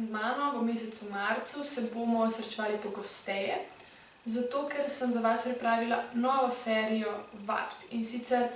z mano v mesecu marcu se bomo srečevali pogosteje, zato ker sem za vas pripravila novo serijo vadb. In sicer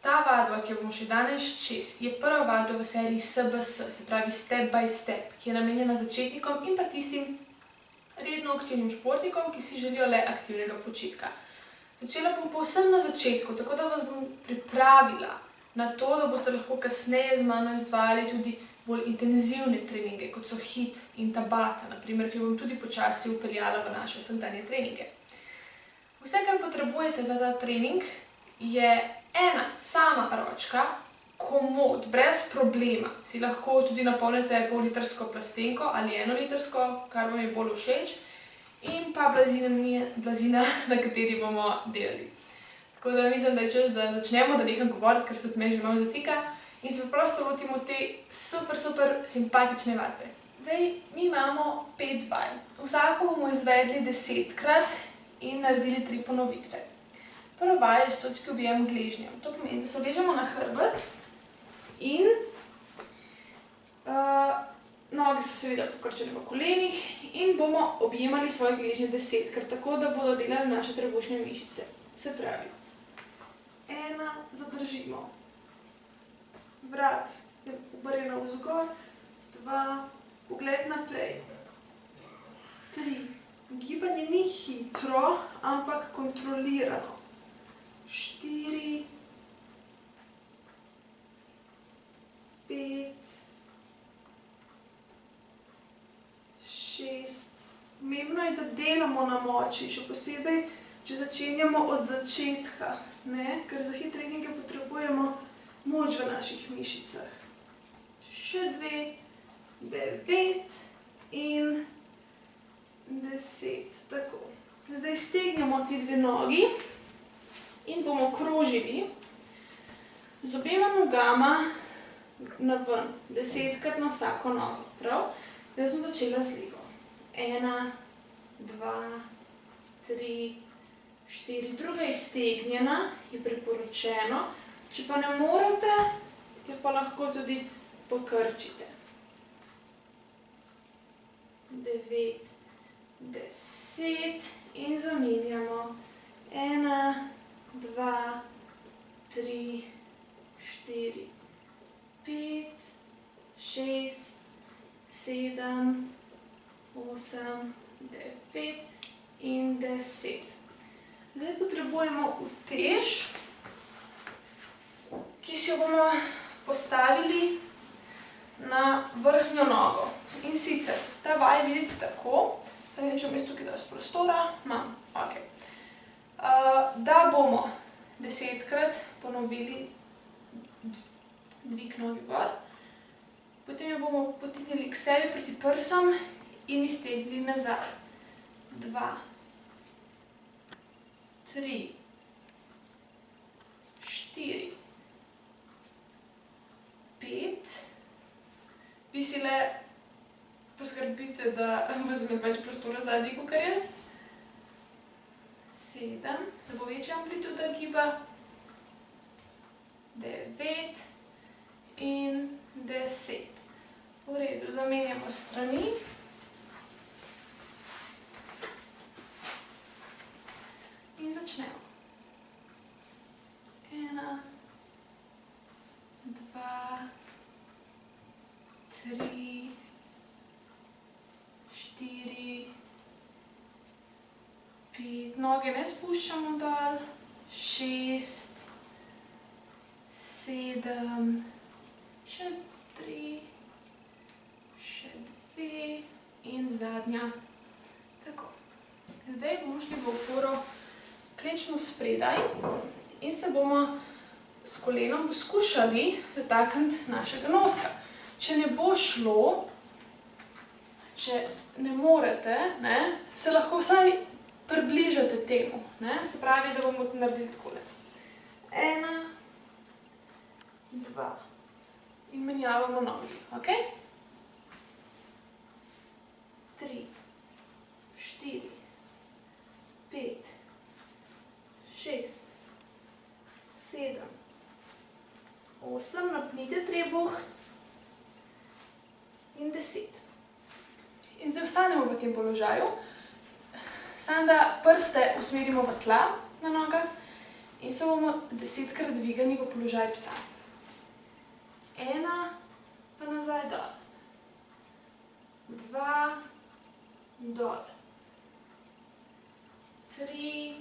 ta vadba, ki jo bomo še danes čez, je prva vadba v seriji SBS, se pravi Step by Step, ki je namenjena začetnikom in pa tistim redno aktivnim športnikom, ki si želijo le aktivnega počitka. Začela bom povsem na začetku, tako da vas bom pripravila na to, da boste lahko kasneje z mano izvajali tudi bolj intenzivne treninge, kot so HIIT in Tabata, naprimer, ki bom tudi počasi vpeljala v naše vsakdanje treninge. Vse, kar potrebujete za ta trening, je ena sama ročka, komod, brez problema. Si lahko tudi napolnite pol-litrsko plastenko ali 1-litrsko, kar vam je bolj všeč, in pa blazina, na kateri bomo delali. Tako da mislim, da je čas, da začnemo, da neham govoriti, ker se od mene že malo zatika, in se preprosto lotimo te super simpatične vadbe. Zdaj, mi imamo 5 vaj. Vsako bomo izvedli 10-krat in naredili 3 ponovitve. Prva vaja je stočki objem gležnjev. To pomeni, da se ležemo na hrbet in noge so seveda pokrčene v kolenih in bomo objemali svoje gležnje 10-krat, tako da bodo delali naše trebušne mišice. Se pravi, 1, zadržimo, vrat je obrnjen navzgor, 2, pogled naprej, 3, gibanje ni hitro, ampak kontrolirano, 4, 5, 6, pomembno je, da delamo na moči, še posebej, če začenjamo od začetka, ker za HIIT treninge potrebujemo moč v naših mišicah. Še 2, 9 in 10. Tako. Zdaj stegnemo ti 2 nogi in bomo krožili z obema nogama naven, 10-krat na vsako nogo. Prav? Jaz bom začela z levo. 1, 2, 3, 4. Druga iztegnjena je priporočeno. Če pa ne morete, jo pa lahko tudi pokrčite. 9, 10 in zamenjamo. 1, 2, 3, 4, 5, 6, 7, 8, 9 in 10. Zdaj potrebujemo utež, ki si jo bomo postavili na vrhnjo nogo. In sicer, ta vaj vidite tako, da če vmes tukaj dosti prostora, imam, ok. Da bomo 10-krat ponovili dvig nogi gor, potem jo bomo potisnili k sebi proti prsom in iztegnili nazaj. 2, 3, 4, 5. Vi si le poskrbite, da boste imeli več prostora zadnji, kakor jaz. 7, da bo večja amplituda giba. 9 in 10. V redu, zamenjamo strani. In začnemo. 1, 2, 3, 4, 5. Noge ne spuščamo dol. 6, 7, še 3, še 2 in zadnja. Tako. Zdaj bomo šli v oporo klečno spredaj in se bomo s kolenom poskušali dotakniti našega noska. Če ne bo šlo, če ne morete, se lahko vsaj približate temu. Se pravi, da bomo naredili takole. 1, 2. In menjavamo nogi, ok? 3, 4, 5, 6, 7, 8, napnite trebuh in 10. ostanemo v tem položaju, samo da prste usmerimo v tla na nogah in se bomo 10-krat dvignili v položaj psa. 1, pa nazaj dol. 2, dol. 3,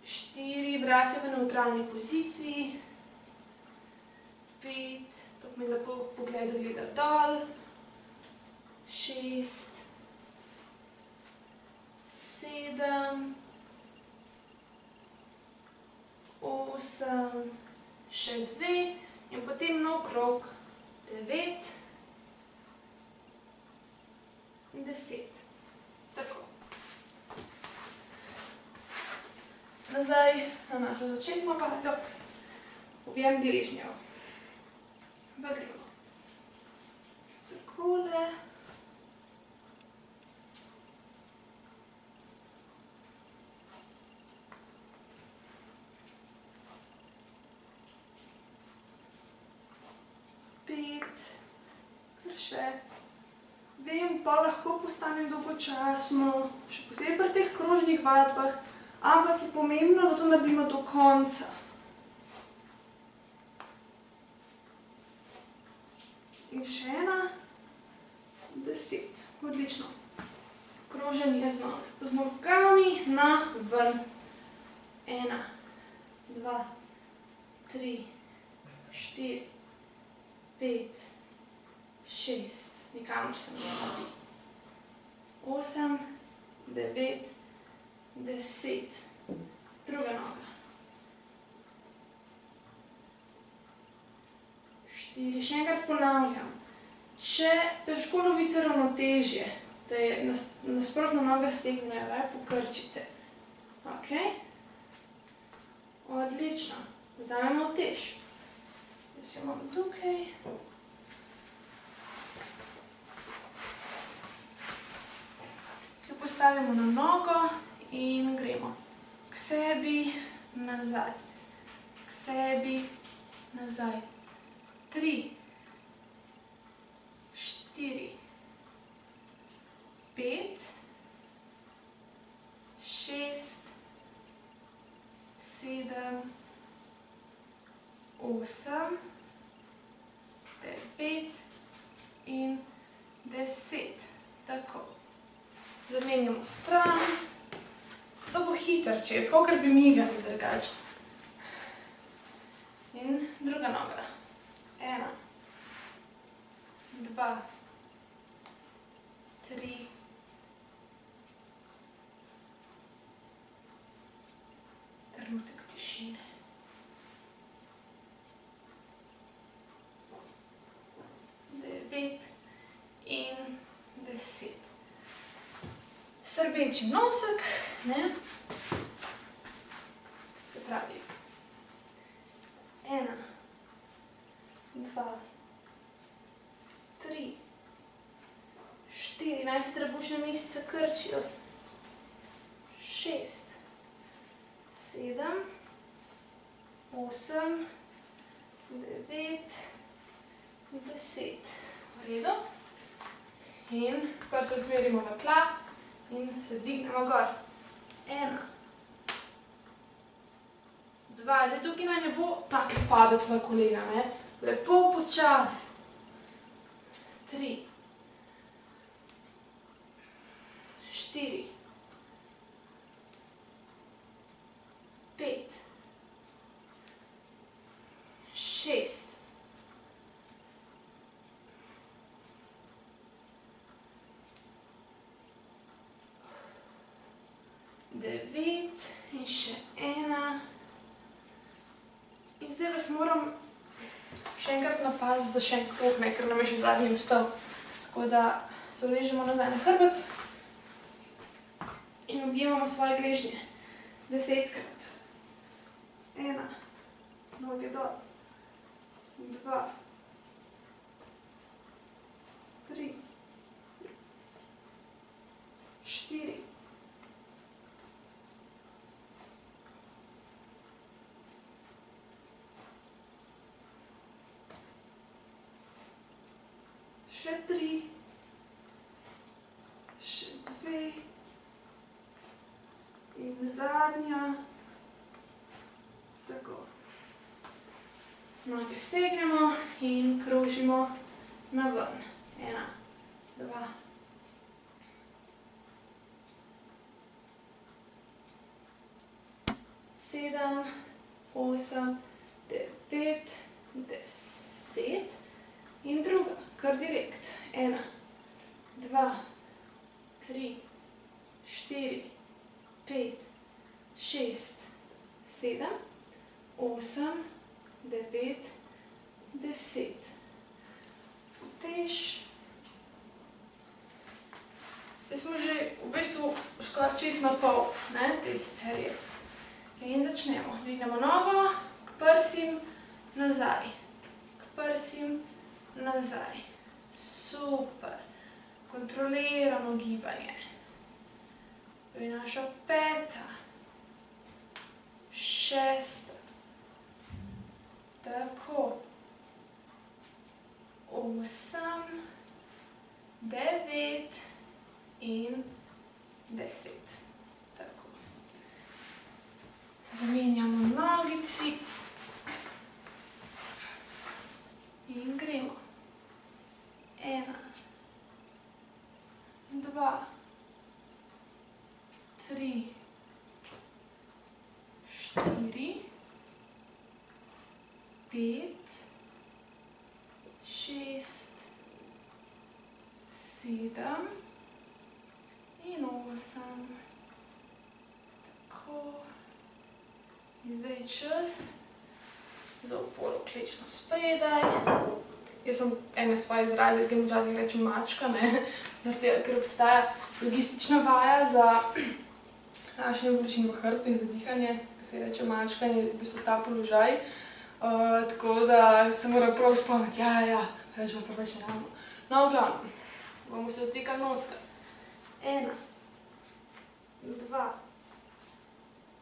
4, vrat je v nevtralni poziciji. 5, to pomeni, da pogled gleda dol. 6, 7, 8, še 2 in potem naokrog 9, 10. Tako. Nazaj na našo začetno vadbo. Objem gležnjev. Pa gremo. Takole. Kar še. Vem, pa lahko postane dolgočasno, še posebej pri teh krožnih vadbah, ampak je pomembno, da to naredimo do konca. In še 1, 10. Odlično. Kroženje z nogami na ven. 1, 2, 3, 4, 5, 6, nikamor se ne vrti. 8, 9, 10. Druga noga. 4, še enkrat ponavljam. Če težko lovite ravnotežje, da je nasprotna noga stegnjena, raje pokrčite. Ok? Odlično. Vzamemo utež. Jaz jo imam tukaj. Postavimo na nogo in gremo k sebi, nazaj, k sebi, nazaj. 3, 4, 5, 6, 7, 8, 9 in 10. Tako. Zamenjamo stran. To bo hiter čez, kakor bi migali drugače. In druga noga. 1, 2, 3, trenutek tišine. 9 in 10. Srbeči nosek, ne? Se pravi, 1, 2, 3, 4, naj se trebušne mišice krčijo, 6, 7, 8, 9, 10. V redu. In kar se usmerimo v tla. In se dvignemo gor. 1, 2, zdaj tukaj naj ne bo tak padec na kolena, ne? Lepo počas. 3, 4, 5, 6, 9 in še 1. In zdaj vas moram še enkrat napasti za še en krog, ker nam je še zadnji vstal. Tako da se uležemo nazaj na hrbet in objemamo svoje gležnje 10-krat. 1, noge dol. 2, 3, 4, 3, In zadnja. Tako. Noge stegnemo in krožimo na ven. 1, 2, 7, 8, 9, 10 in druga, kar direkt. 1, 2, 3, 4, 5, 6, 7, 8, 9, 10. Utež. Zdaj smo že v bistvu skoraj čisto na pol te serije. In začnemo. Dvignemo nogo, k prsim, nazaj. K prsim, nazaj. Super. Kontrolirano gibanje. To je naša 5. 6. Tako. 8, 9 in 10. Tako. Zamenjamo nogici. In gremo. 1, 2, 3, 4, 5, 6, 7 in 8. Tako. In zdaj je čas za oporo klečno spredaj. Jaz sem ene svoje izraze, zdaj včasih rečem mačka, zaradi tega, ker obstaja logistična vaja za naše vključenje v hrbtu in za dihanje, ki se reče mačka in je v bistvu ta položaj. Tako da se moram prav spomniti, rečemo profesionalno. No, v glavnem, bomo se dotikali noska. 1, 2,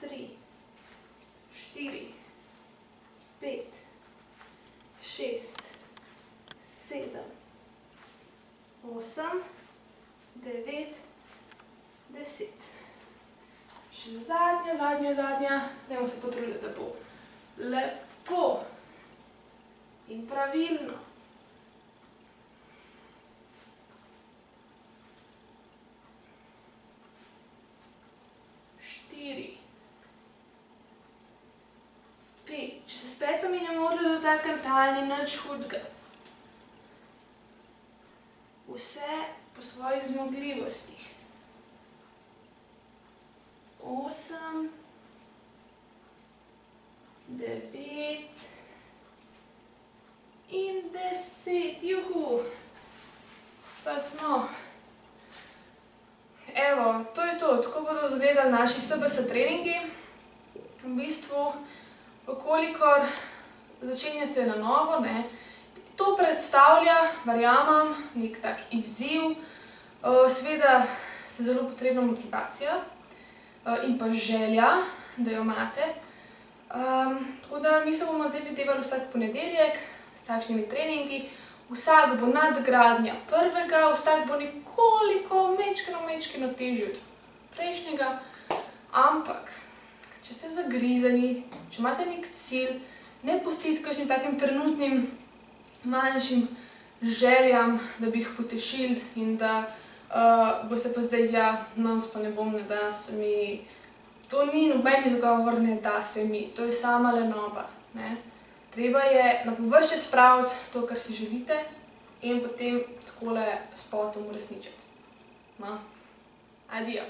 3, 4, 5, 6, 7, 8, 9, 10. Še zadnja. Dajmo se potruditi, da bo lepo in pravilno. 4, 5. Če se s petami ne morete dotakniti, ni nič hudega. Vse po svojih zmogljivostih. 8, 9 in 10. Juhu! Pa smo. Evo, to je to. Tako bodo izgledali naši SBS treningi. V bistvu, kolikor začenjate na novo, to predstavlja, verjamem, nek tak izziv. Seveda ste zelo potrebna motivacija in pa želja, da jo imate. Tako da mi se bomo zdaj videvali vsak ponedeljek s takšnimi treningi. Vsak bo nadgradnja prvega, vsak bo nekoliko mečkeno težji od prejšnjega, ampak če ste zagrizeni, če imate nek cilj, ne pustiti kakšnim takim trenutnim manjšim željam, da bi jih potešili in da boste pa zdaj, danes pa ne bom, ne da se mi, to ni noben izgovor, ne da se mi, to je sama lenoba. Treba je na površje spraviti to, kar si želite in potem takole s potom uresničiti. Adijo.